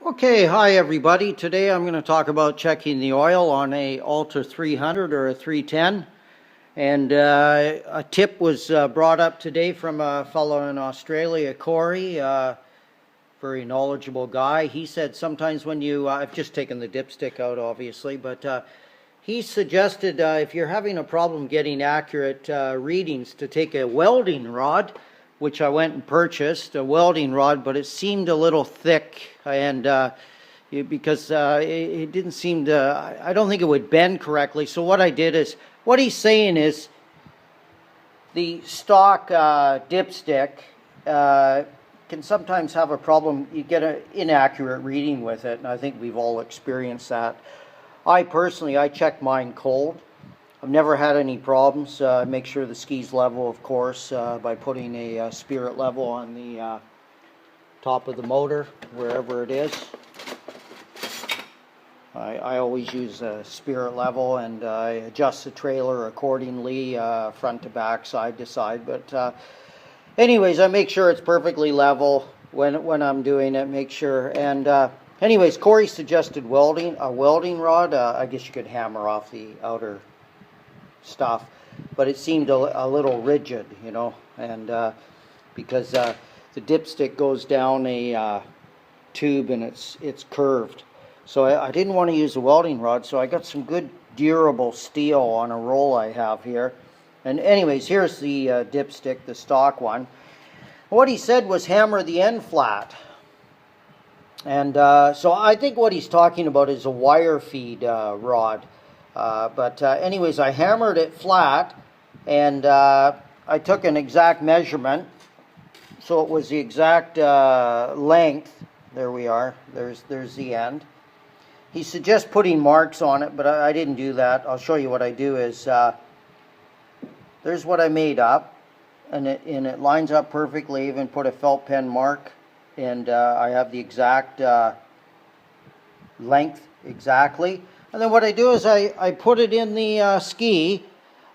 Okay, hi everybody. Today I'm going to talk about checking the oil on a Ultra 300 or a 310. And a tip was brought up today from a fellow in Australia, Corey, very knowledgeable guy. He said sometimes when I've just taken the dipstick out obviously, but he suggested if you're having a problem getting accurate readings to take a welding rod, which I went and purchased, a welding rod, but it seemed a little thick, and because it didn't seem to, I don't think it would bend correctly. So what I did is, what he's saying is the stock dipstick can sometimes have a problem. You get an inaccurate reading with it, and I think we've all experienced that. I check mine cold. I've never had any problems. Make sure the ski's level, of course, by putting a spirit level on the top of the motor, wherever it is. I always use a spirit level, and I adjust the trailer accordingly, front to back, side to side. But anyways, I make sure it's perfectly level when I'm doing it. Make sure. And anyways, Corey suggested a welding rod. I guess you could hammer off the outer stuff, but it seemed a little rigid, you know, and because the dipstick goes down a tube and it's curved, so I didn't want to use a welding rod. So I got some good durable steel on a roll I have here. And anyways, here's the dipstick, the stock one. What he said was hammer the end flat, and so I think what he's talking about is a wire feed rod. But anyways, I hammered it flat, and I took an exact measurement, so it was the exact length. There we are. There's the end. He suggests putting marks on it, but I didn't do that. I'll show you what I do is, there's what I made up, and it lines up perfectly. Even put a felt pen mark, and I have the exact length exactly. And then what I do is I put it in the ski.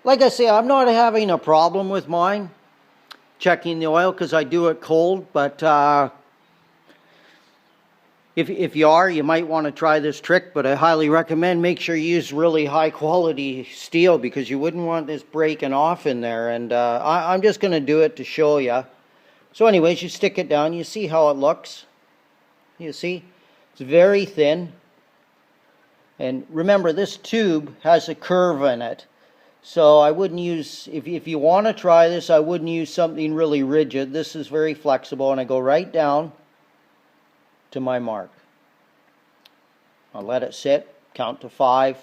Like I say, I'm not having a problem with mine checking the oil because I do it cold. But if you are, you might want to try this trick. But I highly recommend make sure you use really high quality steel, because you wouldn't want this breaking off in there. And I'm just going to do it to show you. So anyways, you stick it down. You see how it looks. You see? It's very thin. And remember, this tube has a curve in it. So I wouldn't use, if you want to try this, I wouldn't use something really rigid. This is very flexible, and I go right down to my mark. I'll let it sit, count to 5,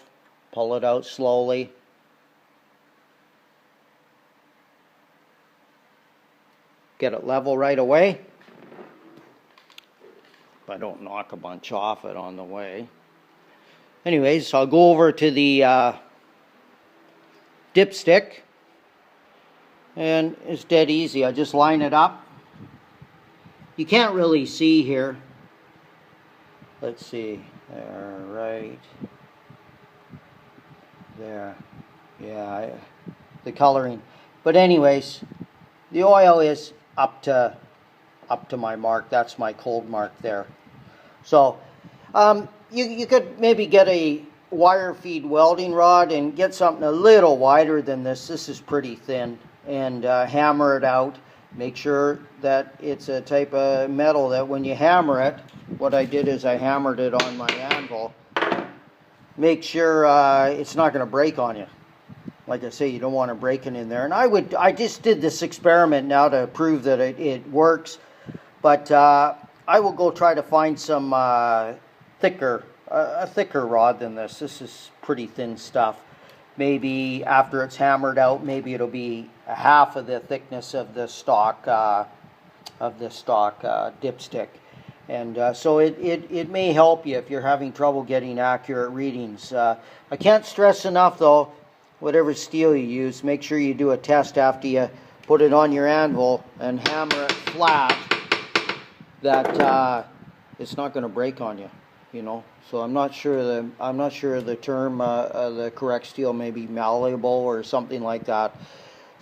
pull it out slowly. Get it level right away. If I don't knock a bunch off it on the way. Anyways, I'll go over to the dipstick, and it's dead easy. I just line it up. You can't really see here. Let's see. There, right there. Yeah, the coloring. But anyways, the oil is up to my mark. That's my cold mark there. So you could maybe get a wire feed welding rod and get something a little wider than this. This is pretty thin, and hammer it out. Make sure that it's a type of metal that when you hammer it, what I did is I hammered it on my anvil. Make sure it's not going to break on you. Like I say, you don't want to break it in there. And I just did this experiment now to prove that it works. But I will go try to find some a thicker rod than this. This is pretty thin stuff. Maybe after it's hammered out, maybe it'll be a half of the thickness of the stock dipstick. And so it may help you if you're having trouble getting accurate readings. I can't stress enough though, whatever steel you use, make sure you do a test after you put it on your anvil and hammer it flat, that it's not going to break on you, you know. So I'm not sure the term, the correct steel may be malleable or something like that.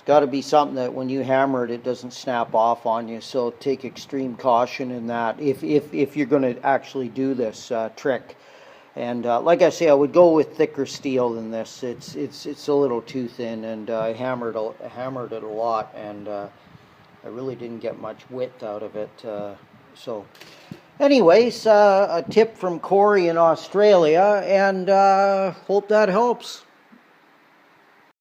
It's got to be something that when you hammer it, it doesn't snap off on you. So take extreme caution in that if you're going to actually do this trick. And like I say, I would go with thicker steel than this. It's a little too thin, and I hammered it a lot, and I really didn't get much width out of it. So, anyways, a tip from Corey in Australia, and hope that helps.